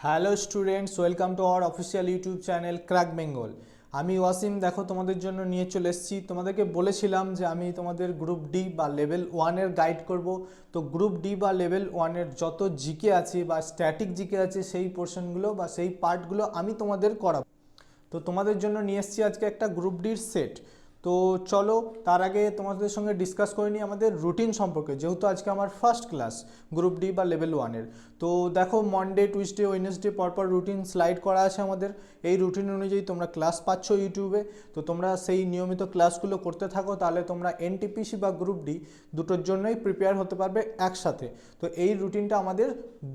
Hello students, welcome to our official YouTube channel crack Bengal. আমি ওয়াসিম, দেখো তোমাদের জন্য নিয়ে চলে এসেছি। তোমাদেরকে বলেছিলাম যে আমি তোমাদের গ্রুপ ডি বা লেভেল ওয়ানের গাইড করব। তো গ্রুপ ডি বা লেভেল ওয়ানের যত জিকে আছে বা স্ট্যাটিক জিকে আছে সেই পোর্শনগুলো বা সেই পার্টগুলো আমি তোমাদের করাবো। তো তোমাদের জন্য নিয়ে এসেছি আজকে একটা গ্রুপ ডির সেট। তো চলো তার আগে তোমাদের সঙ্গে ডিসকাস করে নিই আমাদের রুটিন সম্পর্কে, যেহেতু আজকে আমার ফার্স্ট ক্লাস গ্রুপ ডি বা লেভেল ওয়ানের। তো দেখো, মনডে, টুইসডে, ওয়েডনেসডে পরপর রুটিন স্লাইড করা আছে আমাদের। এই রুটিন অনুযায়ী তোমরা ক্লাস পাচ্ছ ইউটিউবে। তো তোমরা সেই নিয়মিত ক্লাসগুলো করতে থাকো, তাহলে তোমরা এনটিপিসি বা গ্রুপ ডি দুটোর জন্যই প্রিপেয়ার হতে পারবে একসাথে। তো এই রুটিনটা আমাদের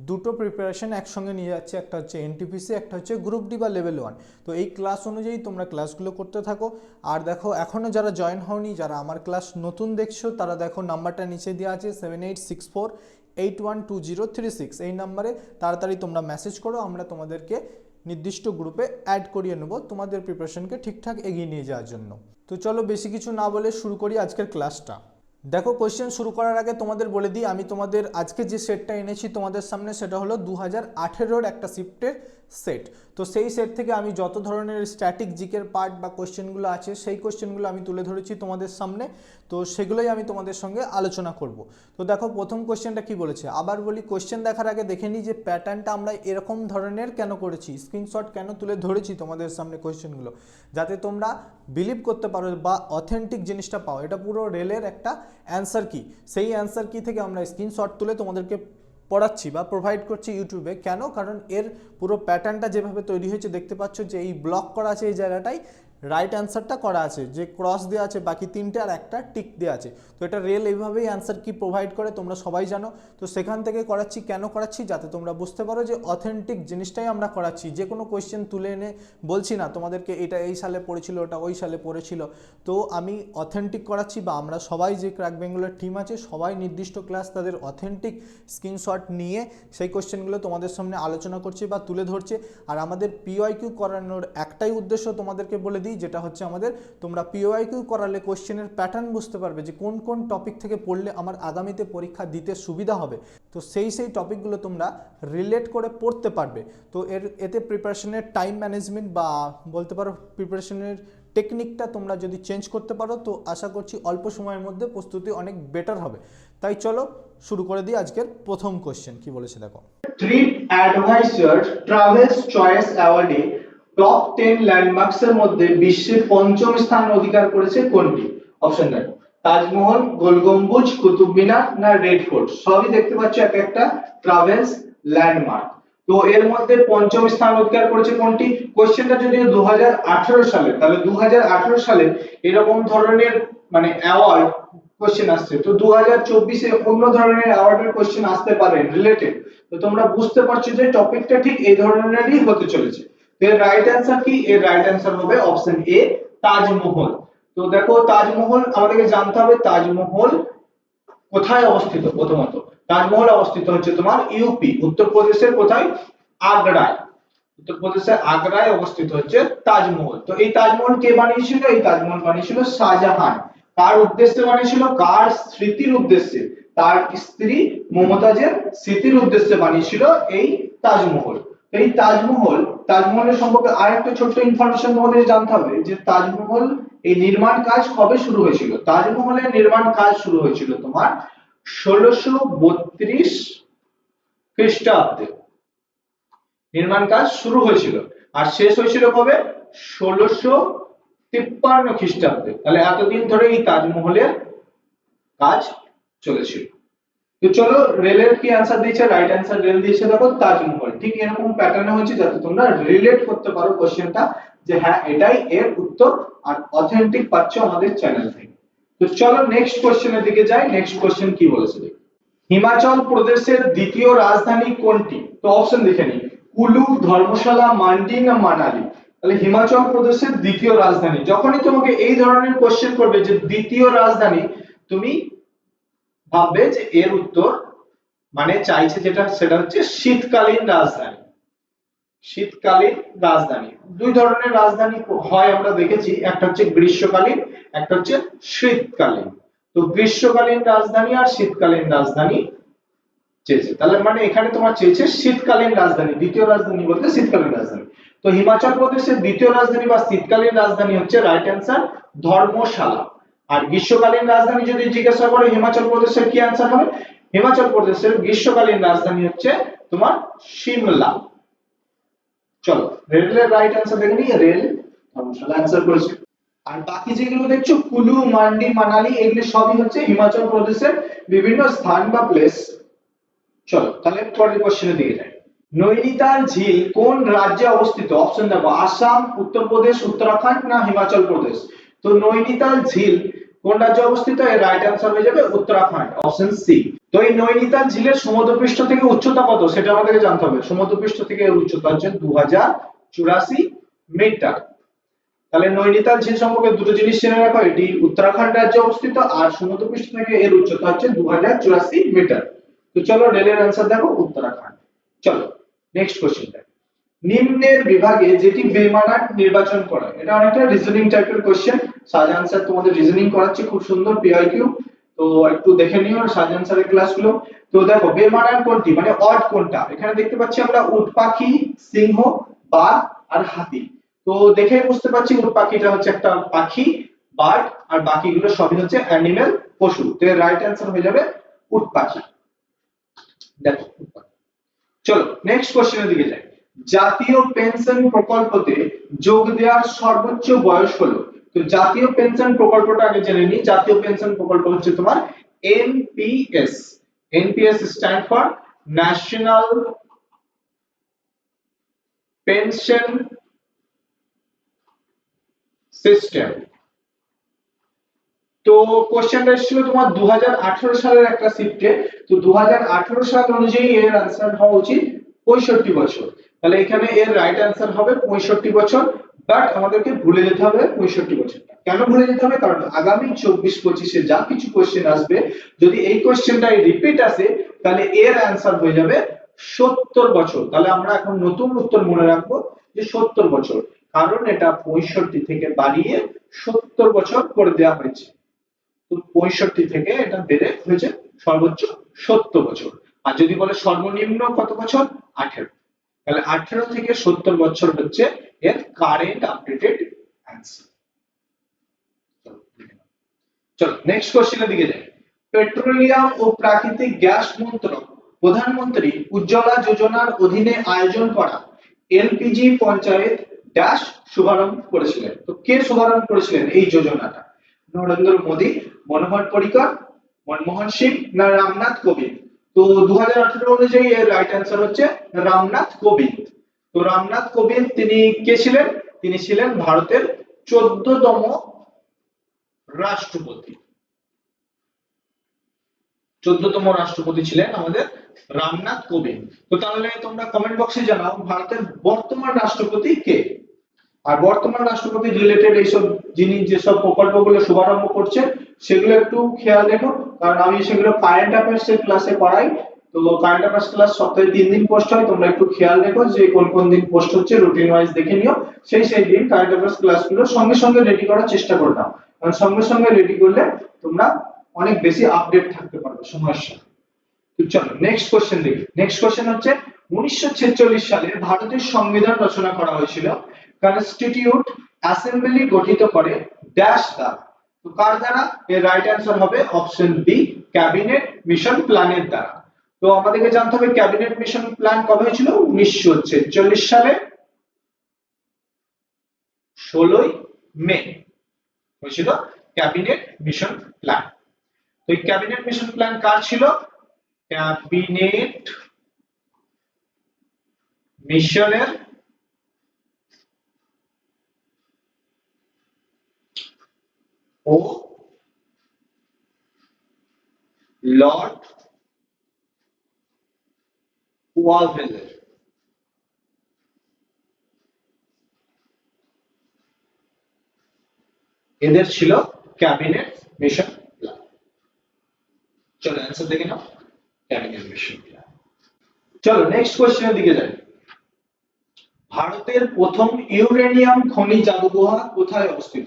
দুটো প্রিপারেশন একসঙ্গে নিয়ে যাচ্ছে, একটা হচ্ছে এনটিপিসি, একটা হচ্ছে গ্রুপ ডি বা লেভেল ওয়ান। তো এই ক্লাস অনুযায়ী তোমরা ক্লাসগুলো করতে থাকো। আর দেখো, এখনও যারা জয়েন হওনি, যারা আমার ক্লাস নতুন দেখছো, তারা দেখো নাম্বারটা নিচে দেওয়া আছে 7864812036। এই নাম্বারে তাড়াতাড়ি তোমরা মেসেজ করো, আমরা তোমাদেরকে নির্দিষ্ট গ্রুপে অ্যাড করিয়ে নেব তোমাদের প্রিপারেশনকে ঠিকঠাক এগিয়ে নিয়ে যাওয়ার জন্য। তো চলো বেশি কিছু না বলে শুরু করি আজকের ক্লাসটা। দেখো, কোয়েশ্চেন শুরু করার আগে তোমাদের বলে দিই, আমি তোমাদের আজকে যে সেটটা এনেছি তোমাদের সামনে, সেটা হলো 2018-র একটা শিফটের সেট। তো সেই সেট থেকে আমি যত ধরনের স্ট্যাটিক জিকের পার্ট বা কোয়েশ্চেনগুলো আছে, সেই কোয়েশ্চেনগুলো আমি তুলে ধরেছি তোমাদের সামনে। তো সেগুলোই আমি তোমাদের সঙ্গে আলোচনা করব। তো দেখো, প্রথম কোয়েশ্চেনটা কি বলেছে। আবার বলি, কোয়েশ্চেন দেখার আগে দেখে নিই যে প্যাটার্নটা আমরা এরকম ধরনের কেন করেছি, স্ক্রিনশট কেন তুলে ধরেছি তোমাদের সামনে কোয়েশ্চেনগুলো, যাতে তোমরা বিলিভ করতে পারো বা অথেন্টিক জিনিসটা পাও। এটা পুরো রেলের একটা অ্যান্সার কি, সেই অ্যান্সার কি থেকে আমরা স্ক্রিনশট তুলে তোমাদেরকে পড়াচ্ছি বা প্রোভাইড করছি ইউটিউবে। কেন? কারণ এর পুরো প্যাটার্নটা যেভাবে তৈরি হয়েছে দেখতে পাচ্ছ, যে এই ব্লক করা আছে এই জায়গাটাই রাইট অ্যান্সারটা করা আছে, যে ক্রস দেওয়া আছে বাকি তিনটে আর একটা টিক দেওয়া আছে। তো এটা রেল এইভাবেই অ্যান্সার কি প্রোভাইড করে, তোমরা সবাই জানো। তো সেখান থেকে করাচ্ছি। কেন করাচ্ছি? যাতে তোমরা বুঝতে পারো যে অথেন্টিক জিনিসটাই আমরা করাচ্ছি। যে কোনো কোয়েশ্চেন তুলে এনে বলছি না তোমাদেরকে এটা এই সালে পড়েছিল, ওটা ওই সালে পড়েছিল। তো আমি অথেন্টিক করাচ্ছি, বা আমরা সবাই যে ক্র্যাক বেঙ্গলের টিম আছে সবাই নির্দিষ্ট ক্লাস তাদের অথেন্টিক স্ক্রিনশট নিয়ে সেই কোয়েশ্চেনগুলো তোমাদের সামনে আলোচনা করছে বা তুলে ধরছে। আর আমাদের পিওআইকিউ করানোর একটাই উদ্দেশ্য তোমাদেরকে বলে দিই, যেটা হচ্ছে আমাদের, তোমরা পিওআইকিউ করালে কোয়েশ্চেনের প্যাটার্ন বুঝতে পারবে, যে কোন কোন টপিক থেকে পড়লে আমার আগামীতে পরীক্ষা দিতে সুবিধা হবে। তো সেই টপিকগুলো তোমরা রিলেট করে পড়তে পারবে। তো এতে প্রিপারেশনের টাইম ম্যানেজমেন্ট বা বলতে পারো প্রিপারেশনের টেকনিকটা তোমরা যদি চেঞ্জ করতে পারো, তো আশা করছি অল্প সময়ের মধ্যে প্রস্তুতি অনেক বেটার হবে। তাই চলো শুরু করে দিই আজকের প্রথম কোশ্চেন। কি বলেছে দেখো। ট্রিপ অ্যাডভাইজার ট্রাভেলস চয়েস অ্যাওয়ার্ডে টপ 10 ল্যান্ডমার্কস এর মধ্যে বিশ্বের পঞ্চম স্থান অধিকার করেছে কোনটি? অপশন দেখো, তাজমহল, গোল গম্বুজ, কুতুব মিনার না রেড ফোর্ট। সবই দেখতে পাচ্ছ এক একটা ট্রাভেলস ল্যান্ডমার্ক। তো এর মধ্যে পঞ্চম স্থান অধিকার করেছে কোনটি? কোশ্চেনটা যদি 2018 সালে, তাহলে 2018 সালে এরকম ধরনের মানে অ্যাওয়ার্ড কোশ্চেন আসছে। তো 2024-এ অন্য ধরনের অ্যাওয়ার্ডের কোশ্চেন আসতে পারে রিলেটেড। তো তোমরা বুঝতে পারছো যে টপিকটা ঠিক এই ধরনেরই হতে চলেছে। তো এর রাইট অ্যান্সার কি? এর রাইট অ্যান্সার হবে অপশন এ, তাজমহল। তো দেখো, তাজমহল আমাদেরকে জানতে হবে তাজমহল কোথায় অবস্থিত। প্রথমত তাজমহল অবস্থিত হচ্ছে তোমার ইউপি, উত্তরপ্রদেশের কোথায়? আগ্রায়। উত্তরপ্রদেশের আগ্রায় অবস্থিত হচ্ছে তাজমহল। তো এই তাজমহল কে বানিয়েছিল? এই তাজমহল বানিয়েছিল শাহজাহান। কার উদ্দেশ্যে বানিয়েছিল? কার স্মৃতির উদ্দেশ্যে? তার স্ত্রী মমতাজের স্মৃতির উদ্দেশ্যে বানিয়েছিল এই তাজমহল। এই তাজমহলের সম্পর্কে আরেকটা ছোট্ট ইনফরমেশন তোমাদের জানতে হবে, যে তাজমহল এই নির্মাণ কাজ কবে শুরু হয়েছিল। তাজমহলের নির্মাণ কাজ শুরু হয়েছিল তোমার 1632 খ্রিস্টাব্দে নির্মাণ কাজ শুরু হয়েছিল। আর শেষ হয়েছিল কবে? 1653 খ্রিস্টাব্দে। তাহলে এতদিন ধরে এই তাজমহলের কাজ চলেছিল। তো চলো, রেলের কি অ্যান্সার দিয়েছে? রাইট অ্যান্সার রেল দিয়েছে দেখো তাজমহল। ঠিক এরকম প্যাটার্নে হচ্ছে, যাতে তোমরা রিলেট করতে পারো কোশ্চেনটা, যে হ্যাঁ এটাই এর উত্তর, আর অথেন্টিক পাচ্ছ আমাদের চ্যানেল থেকে। তো চলো নেক্সট কোশ্চেনের দিকে যাই। নেক্সট কোশ্চেন কি বলেছে দেখো, হিমাচল প্রদেশের দ্বিতীয় রাজধানী কোনটি? তো অপশন দেখে নিই, কুলু, ধর্মশালা, মান্ডি না মানালি। তাহলে হিমাচল প্রদেশের দ্বিতীয় রাজধানী, যখনই তোমাকে এই ধরনের কোশ্চেন করবে যে দ্বিতীয় রাজধানী, তুমি ভাববে যে এর উত্তর মানে চাইছে যেটা, সেটা হচ্ছে শীতকালীন রাজধানী। শীতকালীন রাজধানী, দুই ধরনের রাজধানী হয় আমরা দেখেছি, একটা হচ্ছে গ্রীষ্মকালীন, একটা হচ্ছে শীতকালীন। তো গ্রীষ্মকালীন রাজধানী আর শীতকালীন রাজধানী চেয়েছে, তাহলে মানে এখানে তোমার চেয়েছে শীতকালীন রাজধানী, দ্বিতীয় রাজধানী বলতে শীতকালীন রাজধানী। তো হিমাচল প্রদেশের দ্বিতীয় রাজধানী বা শীতকালীন রাজধানী হচ্ছে রাইট অ্যান্সার ধর্মশালা। আর গ্রীষ্মকালীন রাজধানী যদি জিজ্ঞাসা করে হিমাচল প্রদেশের কি অ্যান্সার হবে? হিমাচল প্রদেশের গ্রীষ্মকালীন রাজধানী হচ্ছে তোমার সিমলা। চলো রেলের রাইট অ্যান্সার দেখে নিই, রেল ধর্মশালা অ্যান্সার করেছে। আর বাকি যেগুলো দেখছো কুলু, মান্ডি, মানালি, এগুলো সবই হচ্ছে হিমাচল প্রদেশের বিভিন্ন স্থান বা প্লেস। চলো তাহলে পরের কোশ্চেনের দিকে যাই। নৈনিতাল ঝিল কোন রাজ্যে অবস্থিত? অপশন দেখো আসাম, উত্তরপ্রদেশ, উত্তরাখণ্ড না হিমাচল প্রদেশ। তো নৈনিতাল ঝিল কোন রাজ্যে অবস্থিত? এর রাইট অ্যান্সার হয়ে যাবে উত্তরাখণ্ড, অপশন সি। তো এই নৈনিতাল ঝিলের সমুদ্রপৃষ্ঠ থেকে উচ্চতা কত সেটা আমাদেরকে জানতে হবে। সমুদ্রপৃষ্ঠ থেকে এর উচ্চতা হচ্ছে 2084 মিটার। তাহলে নৈনিতাল ঝিল সম্পর্কে দুটো জিনিস জেনে রাখো, এটি উত্তরাখণ্ড রাজ্যে অবস্থিত আর সমুদ্রপৃষ্ঠ থেকে এর উচ্চতা হচ্ছে 2084 মিটার। তো চলো রেলের অ্যান্সার দেখো উত্তরাখণ্ড। চলো নেক্সট কোশ্চেন দেখো। নিম্নের বিভাগে যেটি বেমানান নির্বাচন করা, এটা অনেকটা রিজনিং টাইপের কোশ্চেন। সাজান স্যার তোমাদের রিজনিং করাচ্ছে খুব সুন্দর পিআইকিউ, তো একটু দেখে নিও সাজান স্যারের ক্লাসগুলো। তো দেখো বেমানান কোনটি মানে অড কোনটা, এখানে দেখতে পাচ্ছি আমরা উট পাখি, সিংহ, বাঘ আর হাতি। তো দেখেই বুঝতে পারছি উট পাখিটা হচ্ছে একটা পাখি, বার্ড, আর বাকিগুলো সবই হচ্ছে অ্যানিমেল, পশু। তো এর রাইট অ্যান্সার হয়ে যাবে উট পাখি। দেখো উট পাখি। চলো নেক্সট কোশ্চেনের দিকে যাই। জাতীয় পেনশন প্রকল্পতে যোগ দেওয়ার সর্বোচ্চ বয়স হলো? তো জাতীয় পেনশন প্রকল্পটা আগে জেনে নিই। জাতীয় পেনশন প্রকল্প হচ্ছে তোমার NPS. NPS stand for national pension system. তো কোশ্চেনটা এসেছিল তোমার 2018 সালের একটা শিফটে। তো 2018 সাল অনুযায়ী এর आंसर হওয়া উচিত 65 বছর। তাহলে এখানে এর রাইট आंसर হবে 65 বছর। বাট আমাদেরকে ভুলে যেতে হবে 65 বছরটা। কেন ভুলে যেতে হবে? কারণ আগামী 24-25 এ যা কিছু কোশ্চেন আসবে, যদি এই কোশ্চেনটাই রিপিট আসে তাহলে এর आंसर হয়ে যাবে 70 বছর। তাহলে আমরা এখন নতুন উত্তর মনে রাখবো যে 70 বছর, কারণ এটা 65 থেকে বাড়িয়ে 70 বছর করে দেওয়া হয়েছে। তো 65 থেকে এটা বেড়ে হয়েছে সর্বোচ্চ 70 বছর। আর যদি বলে সর্বনিম্ন কত বছর? 18। তাহলে 18 থেকে 70 বছর হচ্ছে এর কারেন্ট আপডেটেড অ্যান্সার। চলো নেক্সট কোশ্চেনের দিকে যাই। পেট্রোলিয়াম ও প্রাকৃতিক গ্যাস মন্ত্রক প্রধানমন্ত্রী উজ্জ্বলা যোজনার অধীনে আয়োজন করা এলপিজি পঞ্চায়েত ড্যাশ শুভারম্ভ করেছিলেন? তো কে শুভারম্ভ করেছিলেন এই যোজনাটা? নরেন্দ্র মোদী, মনোহর পরিকর, মনমোহন সিং না রামনাথ কোবিন্দ? তো 2018 অনুযায়ী এর রাইট অ্যান্সার হচ্ছে রামনাথ কোবিন্দ। তো রামনাথ কোবিন্দ তিনি কে ছিলেন? তিনি ছিলেন ভারতের 14তম রাষ্ট্রপতি। 14তম রাষ্ট্রপতি ছিলেন আমাদের রামনাথ কোবিন্দ। তো তাহলে তোমরা কমেন্ট বক্সে জানাও ভারতের বর্তমান রাষ্ট্রপতি কে। আর বর্তমান রাষ্ট্রপতি রিলেটেড এইসব যিনি যেসব প্রকল্পগুলো শুভারম্ভ করছে সেগুলো একটু খেয়াল রেখো, কারণ আমি সেগুলো কারেন্ট অ্যাফেয়ার্স এর ক্লাসে পড়াই। তো কারেন্ট অ্যাফেয়ার্স ক্লাস সপ্তাহে 3 দিন পোস্ট হয়, তোমরা একটু খেয়াল রেখো যে কোন কোন দিন পোস্ট হচ্ছে, রুটিন ওয়াইজ দেখে নিও। সেই দিন কারেন্ট অ্যাফেয়ার্স ক্লাসগুলো সঙ্গে সঙ্গে রেডি করার চেষ্টা করো নাও, কারণ সঙ্গে সঙ্গে রেডি করলে তোমরা অনেক বেশি আপডেট থাকতে পারবে সময়ের সাথে। তো চলো নেক্সট কোশ্চেন দেখি। নেক্সট কোশ্চেন হচ্ছে 1946 সালে ভারতের সংবিধান রচনা করা হয়েছিল কনস্টিটিউট অ্যাসেম্বলি গঠিত করে ড্যাশ দ্বারা? তো কার দ্বারা? এর রাইট অ্যান্সার হবে অপশন বি ক্যাবিনেট মিশন প্ল্যানের দ্বারা। তো আমাদেরকে জানতে হবে ক্যাবিনেট মিশন প্ল্যান কবে হয়েছিল? 1946 সালে 16ই মে হয়েছিল ক্যাবিনেট মিশন প্ল্যান। তো এই ক্যাবিনেট মিশন প্ল্যান কার ছিল? ক্যাবিনেট মিশনের ও লর্ড ওয়াভেলের। এদের ছিল ক্যাবিনেট মিশন প্ল্যান। চলো অ্যান্সার দেখে নাও ক্যাবিনেট মিশন প্ল্যান। চলো নেক্সট কোশ্চেনের দিকে যাই। ভারতের প্রথম ইউরেনিয়াম খনি জাদুঘর কোথায় অবস্থিত?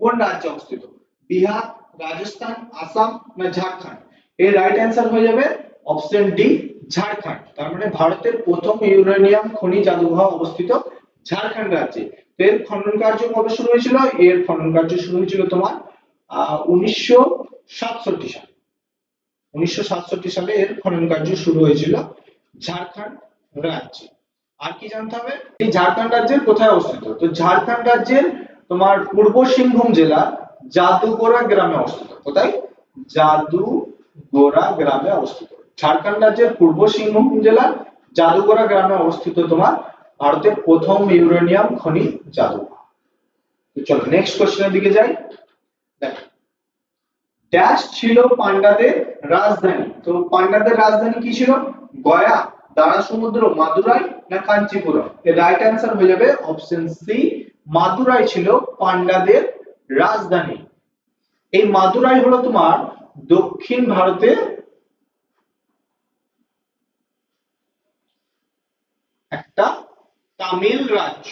কোন রাজ্যে অবস্থিত? বিহার, রাজস্থান, আসাম না ঝাড়খণ্ড? এর রাইট অ্যান্সার হয়ে যাবে অপশন ডি ঝাড়খণ্ড, তার মানে ভারতের প্রথম ইউরেনিয়াম খনি জাদুঘর অবস্থিত ঝাড়খণ্ড রাজ্যে। তো এর খনন কার্য কবে শুরু হয়েছিল? এর খনন কার্য শুরু হয়েছিল তোমার 1967 সালে। 1967 সালে এর খনন কার্য শুরু হয়েছিল ঝাড়খণ্ড রাজ্যে। আর কি জানতে হবে? এই ঝাড়খণ্ড রাজ্যের কোথায় অবস্থিত? তো ঝাড়খণ্ড রাজ্যের তোমার পূর্ব সিংভূম জেলা জাদুগোড়া গ্রামে অবস্থিত। কোথায়? জাদুগোড়া গ্রামে অবস্থিত। ঝাড়খণ্ড রাজ্যের পূর্ব সিংভূম জেলা জাদুগোড়া গ্রামে অবস্থিত তোমার ভারতের প্রথম ইউরেনিয়াম খনি জাদুঘর। তো চলো নেক্সট কোশ্চেনের দিকে যাই। দেখো, ড্যাশ ছিল পান্ডাদের রাজধানী? তো পান্ডাদের রাজধানী কি ছিল? গয়া, দারাসমুদ্র, মাদুরাই না কাঞ্চিপুরম? এর রাইট অ্যান্সার হয়ে যাবে অপশন সি, মাদুরাই ছিল পান্ডাদের রাজধানী। এই মাদুরাই হলো তোমার দক্ষিণ ভারতের একটা তামিল রাজ্য।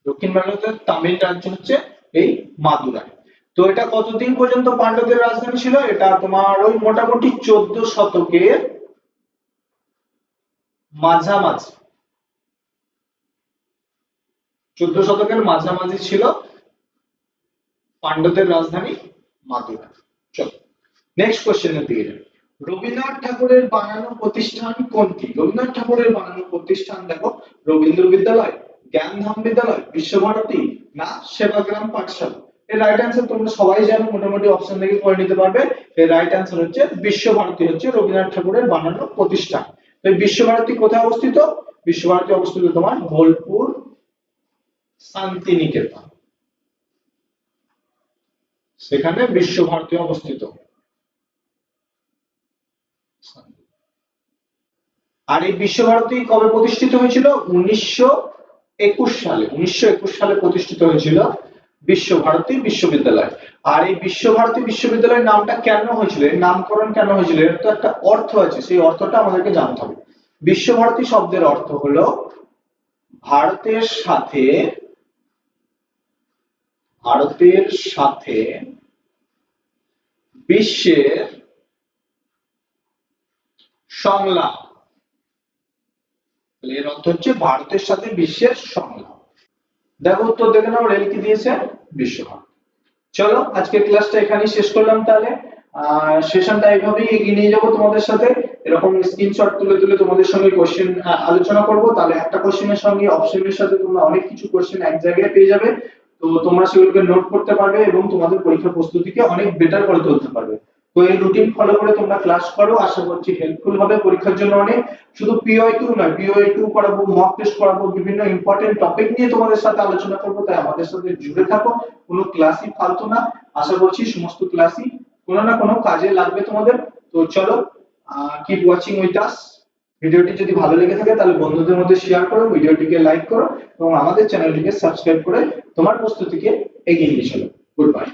দক্ষিণ ভারতের তামিল রাজ্য হচ্ছে এই মাদুরাই। তো এটা কতদিন পর্যন্ত পান্ডবদের রাজধানী ছিল? এটা তোমার ওই মোটামুটি 14 শতকের মাঝামাঝি। 14 শতকের মাঝামাঝি ছিল পান্ডবদের রাজধানী মাদুরাই। চলো নেক্সট কোশ্চেনের দিকে যাই। রবীন্দ্রনাথ ঠাকুরের বানানো প্রতিষ্ঠান কোনটি? রবীন্দ্রনাথ ঠাকুরের বানানো প্রতিষ্ঠান দেখো, রবীন্দ্র বিদ্যালয়, জ্ঞানধাম বিদ্যালয়, বিশ্বভারতী না সেবাগ্রাম পাঠশালা? এর রাইট অ্যান্সার তোমরা সবাই জানো, মোটামুটি অপশন থেকে করে নিতে পারবে। এর রাইট অ্যান্সার হচ্ছে বিশ্বভারতী হচ্ছে রবীন্দ্রনাথ ঠাকুরের বানানো প্রতিষ্ঠান। তো এই বিশ্বভারতী কোথায় অবস্থিত? বিশ্বভারতী অবস্থিত তোমার বোলপুর শান্তিনিকেতন, সেখানে বিশ্বভারতী অবস্থিত। আর এই বিশ্বভারতী কবে প্রতিষ্ঠিত হয়েছিল? 1921 সালে। 1921 সালে প্রতিষ্ঠিত হয়েছিল বিশ্বভারতী বিশ্ববিদ্যালয়। আর এই বিশ্বভারতী বিশ্ববিদ্যালয়ের নামটা কেন হয়েছিল, এর নামকরণ কেন হয়েছিল? এর তো একটা অর্থ আছে, সেই অর্থটা আমাদেরকে জানতে হবে। বিশ্বভারতী শব্দের অর্থ হলো ভারতের সাথে, ভারতের সাথে বিশ্বের সংলাপ। এর অর্থ হচ্ছে ভারতের সাথে বিশ্বের সংলাপ। দেখো উত্তর দেখে নাও, রেল কি দিয়েছে? বিশ্বভারতী। চলো আজকের ক্লাসটা এখানেই শেষ করলাম তাহলে। সেশনটা এইভাবেই এগিয়ে নিয়ে যাবো তোমাদের সাথে। এরকম স্ক্রিনশট তুলে তুলে তোমাদের সঙ্গে কোশ্চেন আলোচনা করব, তাহলে একটা কোশ্চেনের সঙ্গে অপশনের সাথে তোমরা অনেক কিছু কোশ্চেন এক জায়গায় পেয়ে যাবে। তো তোমরা সেগুলোকে নোট করতে পারবে এবং তোমাদের পরীক্ষা প্রস্তুতিকে অনেক বেটার করে তুলতে পারবে। তো এই রুটিন ফলো করে তোমরা ক্লাস করো, আশা করছি হেল্পফুল হবে পরীক্ষার জন্য অনেক। শুধু POI2 নয়, POI2 করাবো, মক টেস্ট করাবো, বিভিন্ন ইম্পর্টেন্ট টপিক নিয়ে তোমাদের সাথে আলোচনা করব। তাই আমাদের সাথে জুড়ে থাকো, কোনো ক্লাসই ফালতু না। আশা করছি সমস্ত ক্লাসই কোনো না কোনো কাজে লাগবে তোমাদের। তো চলো, কিপ ওয়াচিং উইথ আস। ভিডিওটি যদি ভালো লেগে থাকে তাহলে বন্ধুদের মধ্যে শেয়ার করো, ভিডিওটিকে লাইক করো এবং আমাদের চ্যানেলটিকে সাবস্ক্রাইব করে তোমার প্রস্তুতিকে এগিয়ে নিয়ে চলো। Good bye.